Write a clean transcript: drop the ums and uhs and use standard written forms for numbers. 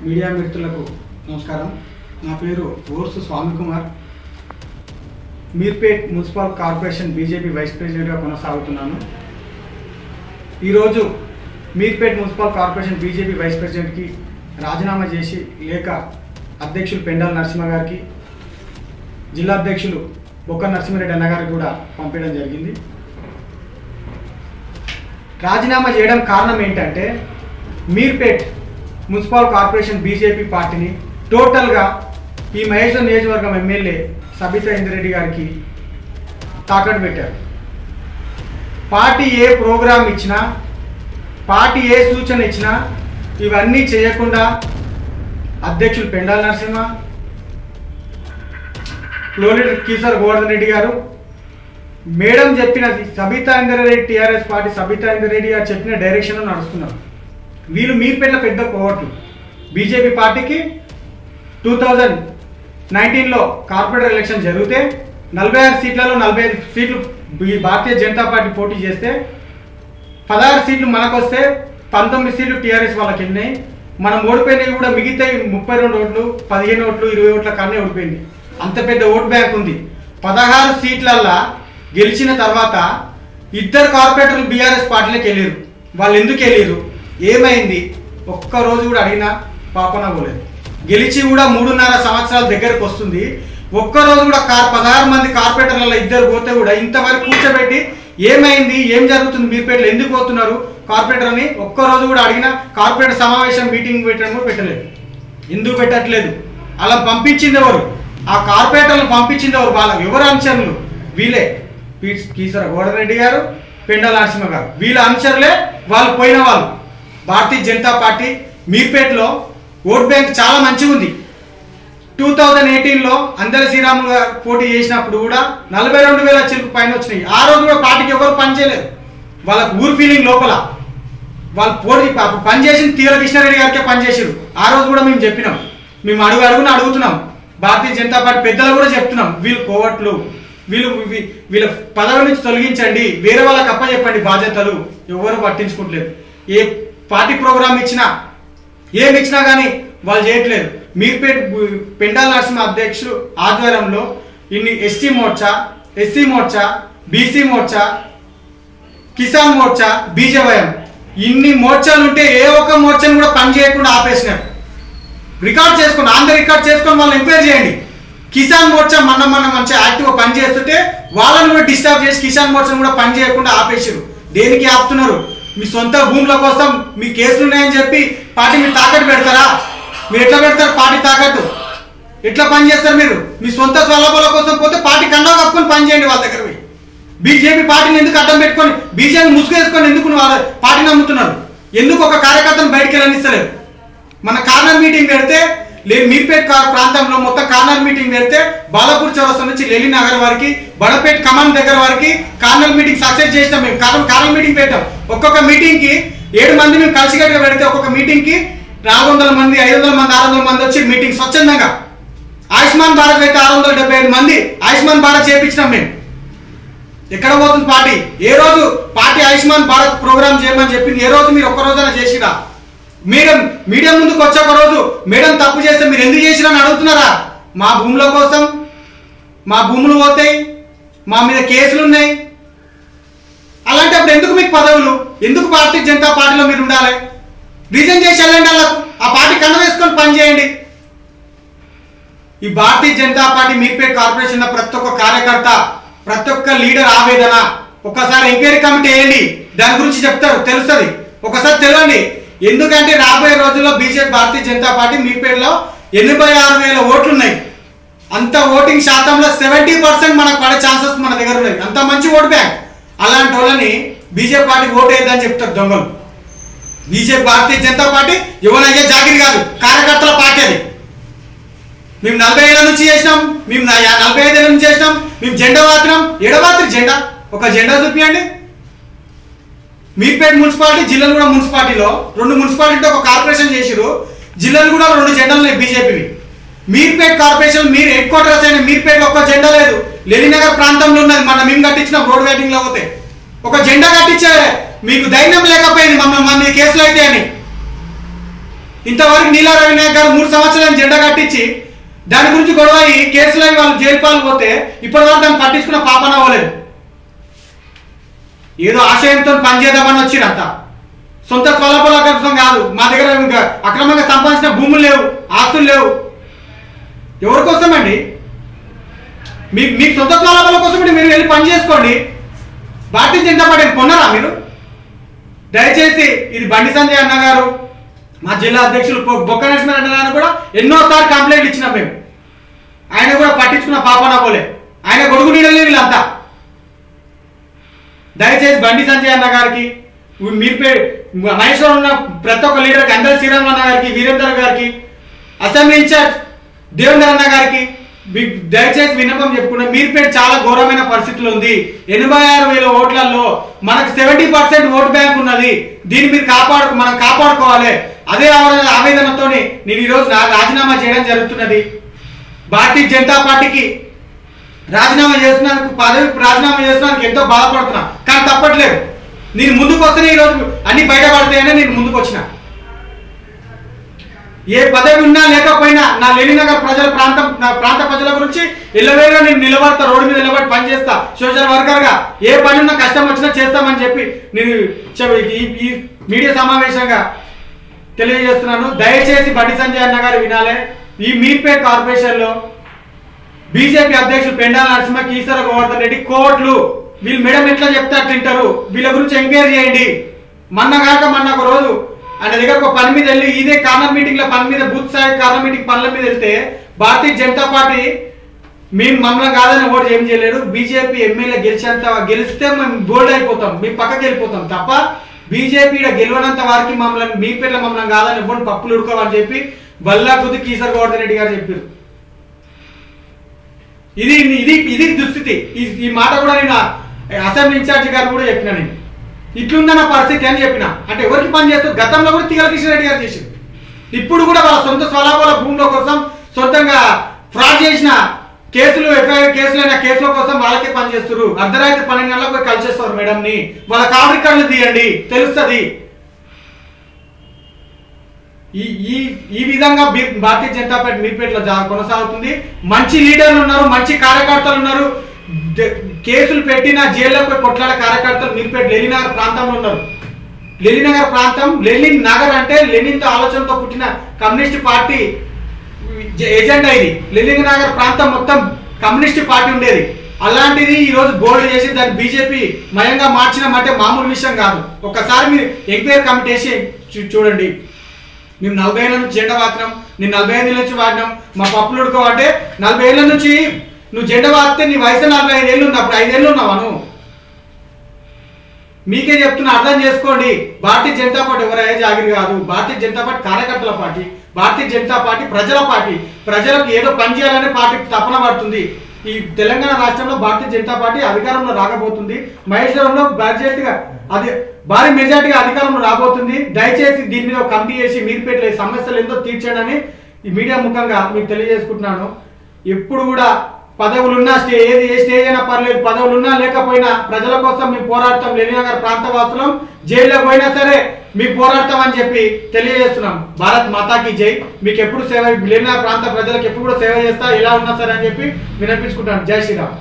Media మిత్రులకు నమస్కారం. నా పేరు Orsu Swamy Kumar. Meerpet municipal corporation BJP vice ప్రెసిడెంట్గా కొనసాగుతున్నాను. ఈరోజు Meerpet municipal corporation BJP vice ప్రెసిడెంట్కి రాజీనామా చేసి లేక అధ్యక్షులు పెండాల నరసింహ గారికి, జిల్లా అధ్యక్షులు బొక్క నరసింహారెడ్డి అన్న గారికి కూడా పంపించడం జరిగింది. రాజీనామా చేయడం కారణం ఏంటంటే మీర్పేట్ మున్సిపల్ కార్పొరేషన్ బీజేపీ పార్టీని టోటల్గా ఈ మహేశ్వరం నియోజకవర్గం ఎమ్మెల్యే సబితా ఇంద్రెడ్డి గారికి తాకట్టు పెట్టారు. పార్టీ ఏ ప్రోగ్రాం ఇచ్చినా, పార్టీ ఏ సూచన ఇచ్చినా ఇవన్నీ చేయకుండా అధ్యక్షులు పెండాల నరసింహ, ఫ్లోలీడర్ కిషోర్ గోవర్ధన్ రెడ్డి గారు, మేడం చెప్పిన సబితా ఇంద్రెడ్డి, టీఆర్ఎస్ పార్టీ సబితా ఇంద్రెడ్డి గారు చెప్పిన డైరెక్షన్లో నడుస్తున్నారు. వీళ్ళు మీర్పేట్ల పెద్ద కోవట్లు. బీజేపీ పార్టీకి 2019లో కార్పొరేటర్ ఎలక్షన్ జరిగితే 46 సీట్లలో 45 సీట్లు భారతీయ జనతా పార్టీ పోటీ చేస్తే 16 సీట్లు మనకు వస్తే 19 సీట్లు టీఆర్ఎస్ వాళ్ళకి వెళ్ళినాయి. మనం ఓడిపోయినవి కూడా మిగతా 32 ఓట్లు, 15 ఓట్లు, 20 ఓట్ల కన్నా ఓడిపోయింది. అంత పెద్ద ఓట్ బ్యాంక్ ఉంది. 16 సీట్లల్లా గెలిచిన తర్వాత 2 కార్పొరేటర్లు బీఆర్ఎస్ పార్టీలోకి వెళ్ళారు. వాళ్ళు ఎందుకు వెళ్ళారు, ఏమైంది, ఒక్కరోజు కూడా అడిగినా పాపన పోలేదు. గెలిచి కూడా 3.5 సంవత్సరాల దగ్గరకు వస్తుంది. ఒక్కరోజు కూడా 16 మంది కార్పొరేటర్లలో 2 పోతే కూడా ఇంతవరకు కూర్చోబెట్టి ఏమైంది, ఏం జరుగుతుంది, మీర్పేటలో ఎందుకు పోతున్నారు కార్పొరేటర్ అని ఒక్కరోజు కూడా అడిగినా కార్పొరేటర్ సమావేశం మీటింగ్ పెట్టడం కూడా పెట్టలేదు. ఎందుకు పెట్టట్లేదు? అలా పంపించింది ఎవరు? ఆ కార్పొరేటర్లు పంపించింది ఎవరు? వాళ్ళ ఎవరు అనుచరులు? వీళ్ళే కిషోర్ గోవర్ధన్ రెడ్డి గారు, పెండాల నరసింహ గారు. వీళ్ళ అనుచరులే వాళ్ళు పోయిన వాళ్ళు. Bharatiya Janata party మీర్పేట్లో vote bank చాలా మంచిగా ఉంది. 2018లో అందరి శ్రీరాములు గారు పోటీ చేసినప్పుడు కూడా 42,000 చిలుకు పైన వచ్చినాయి. ఆ రోజు కూడా పార్టీకి ఎవరు పనిచేయలేదు. వాళ్ళకు ఊరు ఫీలింగ్ లోపల వాళ్ళు పోటీ పనిచేసిన తీవ్ర కృష్ణారెడ్డి గారికే పనిచేసారు. ఆ రోజు కూడా మేము చెప్పినాం, మేము అడుగున అడుగుతున్నాం. భారతీయ జనతా పార్టీ పెద్దలు కూడా చెప్తున్నాం, వీళ్ళు కోవట్లు, వీళ్ళ పదవి నుంచి తొలగించండి, వేరే వాళ్ళకి అప్పచెప్పండి బాధ్యతలు. ఎవరు పట్టించుకోవట్లేదు. ఏ పార్టీ ప్రోగ్రాం ఇచ్చినా, ఏమి ఇచ్చినా కానీ వాళ్ళు చేయట్లేదు. మీర్పేట్ పెండాల నరసింహ అధ్యక్షులు ఆధ్వర్యంలో ఇన్ని ST Morcha, SC Morcha, BC Morcha, Kisan Morcha, BJYM, ఇన్ని మోర్చాలు ఉంటే ఏ ఒక్క మోర్చాను కూడా పని చేయకుండా ఆపేసినారు. రికార్డ్ చేసుకుని, ఆంధ్ర రికార్డ్ చేసుకొని వాళ్ళు ఎంక్వైరీ చేయండి. కిసాన్ మోర్చా మన మంచిగా యాక్టివ్గా పని చేస్తుంటే వాళ్ళని కూడా డిస్టర్బ్ చేసి కిసాన్ మోర్చాను కూడా పని చేయకుండా ఆపేసారు. దేనికి ఆపుతున్నారు? మీ సొంత భూముల కోసం మీ కేసులు ఉన్నాయని చెప్పి పార్టీ మీరు తాకట్టు పెడతారా? మీరు ఎట్లా పెడతారు పార్టీ తాకట్టు? ఎట్లా పని చేస్తారు మీరు? మీ సొంత స్వలాభాల కోసం పోతే పార్టీ కండా కప్పుకొని పని చేయండి వాళ్ళ దగ్గర పోయి. బీజేపీ పార్టీని ఎందుకు అడ్డం పెట్టుకొని, బీజేపీ ముసుగేసుకొని ఎందుకు పార్టీని నమ్ముతున్నారు? ఎందుకు ఒక కార్యకర్తను బయటికి వెళ్ళనిస్తలేదు? మన కార్నర్ మీటింగ్ పెడితే మీర్పేట్ ప్రాంతంలో మొత్తం కార్నర్ మీటింగ్ పెడితే బాలాపూర్ చౌరస్తా నుంచి లెలి నగర్ వరకు, బడపేట్ కమాన్ దగ్గర వరకు కార్నర్ మీటింగ్ సక్సెస్ చేసినాం. మేము కార్నర్ మీటింగ్ పెట్టాం. ఒక్కొక్క మీటింగ్ కి 7 మంది మేము కలిసికట్టుగా పెడితే ఒక్కొక్క మీటింగ్ కి 400 మంది, 500 మంది, 600 మంది వచ్చి మీటింగ్ స్వచ్ఛందంగా. ఆయుష్మాన్ భారత్ అయితే 675 మంది ఆయుష్మాన్ భారత్ చేయించినాం మేము. ఎక్కడ పోతుంది పార్టీ? ఏ రోజు పార్టీ ఆయుష్మాన్ భారత్ ప్రోగ్రామ్ చేయమని చెప్పింది? ఏ రోజు మీరు ఒక్క రోజైనా చేసిరా? మీడియా ముందుకు వచ్చే ఒక రోజు మేడం తప్పు చేస్తే మీరు ఎందుకు చేసిరా అని అడుగుతున్నారా? మా భూముల కోసం, మా భూములు పోతాయి, మా మీద కేసులు ఉన్నాయి. అలాంటప్పుడు ఎందుకు మీకు పదవులు? ఎందుకు భారతీయ జనతా పార్టీలో మీరు ఉండాలి? రీజన్ చేసి వెళ్ళండి, వాళ్ళకు ఆ పార్టీ కన్ను వేసుకొని పనిచేయండి. ఈ భారతీయ జనతా పార్టీ మీర్పేట్ కార్పొరేషన్ ప్రతి ఒక్క కార్యకర్త, ప్రతి ఒక్క లీడర్ ఆవేదన ఒకసారి ఎంక్వైరీ కమిటీ వేయండి. దాని గురించి చెప్తారు, తెలుస్తుంది. ఒకసారి తెలియండి. ఎందుకంటే రాబోయే రోజుల్లో బీజేపీ భారతీయ జనతా పార్టీ మీర్పేటలో 86,000 ఓట్లు ఉన్నాయి. అంత ఓటింగ్ శాతంలో 70% మనకు పడే ఛాన్సెస్ మన దగ్గర ఉన్నాయి. అంత మంచి ఓటు బ్యాంక్. అలాంటి వాళ్ళని బీజేపీ పార్టీ ఓటు వేద్దని చెప్తారు దొంగలు. బీజేపీ భారతీయ జనతా పార్టీ ఎవరైనా జాగిరి కాదు, కార్యకర్తల పార్టీ అది. మేము 40 ఏళ్ళ నుంచి చేసినాం, మేము 45 ఏళ్ళ నుంచి చేసినాం. మేము జెండా వాత్రం, ఎడవాత్రి జెండా, ఒక జెండా చూపియండి. మీర్పేట్ మున్సిపాలిటీ, జిల్లాలు కూడా మున్సిపాలిటీలో 2 మున్సిపాలిటీతో ఒక కార్పొరేషన్ చేసిరు. జిల్లాలు కూడా 2 జెండాలు ఉన్నాయి బీజేపీవి. మీర్పేట్ కార్పొరేషన్ మీరు హెడ్ క్వార్టర్స్ అయిన మీర్పేట్లో ఒక్క జెండా లేదు. లెలినగర్ ప్రాంతంలో ఉన్నది, మేము కట్టించిన రోడ్ వెయిటింగ్ లో పోతే ఒక జెండా కట్టించే మీకు ధైర్యం లేకపోయింది మమ్మల్ని కేసులు అయితే అని. ఇంతవరకు నీలా రవినాయక్ గారు 3 సంవత్సరాలు జెండా కట్టించి దాని గురించి గొడవ కేసులు వాళ్ళు జైలు పాలు పోతే ఇప్పటివరకు దాన్ని పట్టించుకున్న పాపన అవ్వలేదు. ఏదో ఆశయంతో పనిచేద్దామని వచ్చిరంత, సొంత స్వలాభాల కోసం కాదు. మా దగ్గర అక్రమంగా సంపాదించిన భూములు లేవు, ఆస్తులు లేవు. ఎవరి కోసం అండి? మీ సొంత స్వలాభాల కోసం మీరు వెళ్ళి పని చేసుకోండి. భారతీయ జనతా పార్టీ కొన్నారా మీరు? దయచేసి ఇది బండి సంజయ్ అన్న గారు, మా జిల్లా అధ్యక్షులు బొక్క నరసింహ అన్న గారు కూడా ఎన్నోసార్లు కంప్లైంట్ ఇచ్చినాం మేము. ఆయన కూడా పట్టించుకున్న పాపన పోలే. ఆయన గొడుగు నీడలే వీళ్ళంతా. దయచేసి బండి సంజయ్ అన్న గారికి, మీర్పేట్ మహేశ్వరం ఉన్న ప్రతి ఒక్క లీడర్కి, అందరి శ్రీరామ్ అన్న గారికి, వీరేందర్ గారికి, అసెంబ్లీ ఇన్ఛార్జ్ దేవేందర్ అన్న గారికి దయచేసి విన్నపం చెప్పుకున్నా. మీర్పేట్ చాలా ఘోరమైన పరిస్థితులు ఉంది. 86,000 ఓట్లలో మనకు 70% ఓటు బ్యాంక్ ఉన్నది. దీన్ని మీరు మనం కాపాడుకోవాలి. అదే ఆవేదనతో నేను ఈరోజు రాజీనామా చేయడం జరుగుతున్నది. భారతీయ జనతా పార్టీకి రాజీనామా చేస్తున్నందుకు, పదవికి రాజీనామా చేస్తున్నందుకు ఎంతో బాధపడుతున్నా. కానీ తప్పట్లేదు. నేను ముందుకు వస్తేనే ఈరోజు అన్ని బయటపడతాయని నేను ముందుకు వచ్చిన. ఏ పదవి ఉన్నా లేకపోయినా నా లెనినగర్ ప్రాంత ప్రజల గురించి ఇళ్ళవేగా నేను నిలబడతా, రోడ్డు మీద నిలబడి పనిచేస్తా. సోషల్ వర్కర్గా ఏ పని ఉన్నా కష్టం వచ్చినా చేస్తామని చెప్పి నేను ఈ మీడియా సమావేశంగా తెలియజేస్తున్నాను. దయచేసి బండి సంజయ్ అన్న గారు వినాలి. ఈ మీర్పేట్ కార్పొరేషన్లో బీజేపీ అధ్యక్షులు పెండాల నరసింహ, కీసర గోవర్ధన్ రెడ్డి కోట్లు వీళ్ళు మేడం ఎట్లా చెప్తే తింటారు. వీళ్ళ గురించి ఎంక్వైరీ చేయండి. మొన్న ఒక రోజు ఆయన దగ్గర ఒక పని మీద వెళ్ళి, ఇదే కార్నర్ మీటింగ్ లో పని మీద, బూత్ స్థాయి కార్నర్ మీటింగ్ పనుల మీద వెళ్తే భారతీయ జనతా పార్టీ మేము మమ్మల్ని కాదని ఓటు ఏం చేయలేడు. బీజేపీ ఎమ్మెల్యే గెలిస్తే మేము బోల్డ్ అయిపోతాం, మేము పక్కకి వెళ్ళిపోతాం తప్ప బీజేపీ గెలవనంత వారికి మమ్మల్ని మీర్పేట్ల మమ్మల్ని కాదని ఇవ్వండి పప్పులు ఉడుకోవని చెప్పి బల్లా కొద్ది కీసర్ గోవర్ధన్ రెడ్డి గారు చెప్పారు. ఇది దుస్థితి. ఈ మాట కూడా నేను అసెంబ్లీ ఇన్ఛార్జి గారు కూడా చెప్పిన. నేను ఇట్లుందన్న పరిస్థితి అని చెప్పిన. అంటే ఎవరికి పని చేస్తారు? గతంలో కూడా తిగల కిషన్ రెడ్డి గారు చేసింది. ఇప్పుడు కూడా వాళ్ళ సొంత స్వలాభాల భూముల కోసం, సొంతంగా ఫ్రాడ్ చేసిన కేసులు, ఎఫ్ఐఆర్ కేసులైన కేసుల కోసం వాళ్ళకే పని చేస్తారు. అర్ధరాత్రి 12 గంటలకు పోయి కలిసేస్తారు మేడం ని. వాళ్ళ కాల్ రికార్డులు తీయండి, తెలుస్తుంది. ఈ విధంగా భారతీయ జనతా పార్టీ మీర్పేటలో కొనసాగుతుంది. మంచి లీడర్లు ఉన్నారు, మంచి కార్యకర్తలు ఉన్నారు. కేసులు పెట్టిన జైల్లోకి కొట్లాడే కార్యకర్తలు మీర్పేట లెనిన్ నగర్ ప్రాంతంలో ఉన్నారు. లెనిన్ నగర్ ప్రాంతం, లెనిన్ నగర్ అంటే లెనిన్తో ఆలోచనతో పుట్టిన కమ్యూనిస్ట్ పార్టీ ఎజెండా ఇది. లెనిన్ నగర్ ప్రాంతం మొత్తం కమ్యూనిస్ట్ పార్టీ ఉండేది. అలాంటిది ఈ రోజు బోల్డ్ చేసి దాన్ని బీజేపీ మయంగా మార్చినామంటే మామూలు విషయం కాదు. ఒక్కసారి మీరు ఎంక్వైరీ కమిటీ వేసి చూడండి. మేము 40 ఏళ్ళ నుంచి జెండా వాడినాం, నేను 45 ఏళ్ళ నుంచి వాడినాం. మా పప్పులు ఉడుకో అంటే 40 ఏళ్ళ నుంచి నువ్వు జెండా వాడితే నీ వయసు 45 ఏళ్ళు ఉంది, అప్పుడు 5 ఏళ్ళు ఉన్నావా నువ్వు? మీకే చెప్తున్నా, అర్థం చేసుకోండి. భారతీయ జనతా పార్టీ ఎవరైనా జాగిరి కాదు. భారతీయ జనతా పార్టీ కార్యకర్తల పార్టీ, భారతీయ జనతా పార్టీ ప్రజల పార్టీ. ప్రజలకు ఏదో పని చేయాలనే పార్టీ తపన పడుతుంది. ఈ తెలంగాణ రాష్ట్రంలో భారతీయ జనతా పార్టీ అధికారంలో రాకపోతుంది. మహేశ్వరంలో భారీ మెజార్టీగా అధికారంలో రాబోతుంది. దయచేసి దీని మీద కమిటీ చేసి మీర్పేటలో సమస్యలు ఎంతో తీర్చడని ఈ మీడియా ముఖంగా మీకు తెలియజేసుకుంటున్నాను. ఎప్పుడు కూడా పదవులున్నా ఏ స్టేజ్ అయినా పర్లేదు, పదవులున్నా లేకపోయినా ప్రజల కోసం మేము పోరాడతాం. లెనిన్ నగర్ ప్రాంతవాసులం జైల్లో పోయినా సరే మీ పోరాడతాం అని చెప్పి తెలియజేస్తున్నాం. భారత్ మాతాకి జై. మీకు ఎప్పుడు సేవ, లెనిన్ నగర్ ప్రాంత ప్రజలకు ఎప్పుడు కూడా సేవ చేస్తా, ఎలా ఉన్నా సరే అని చెప్పి వినిపించుకుంటాను. జై శ్రీరామ్.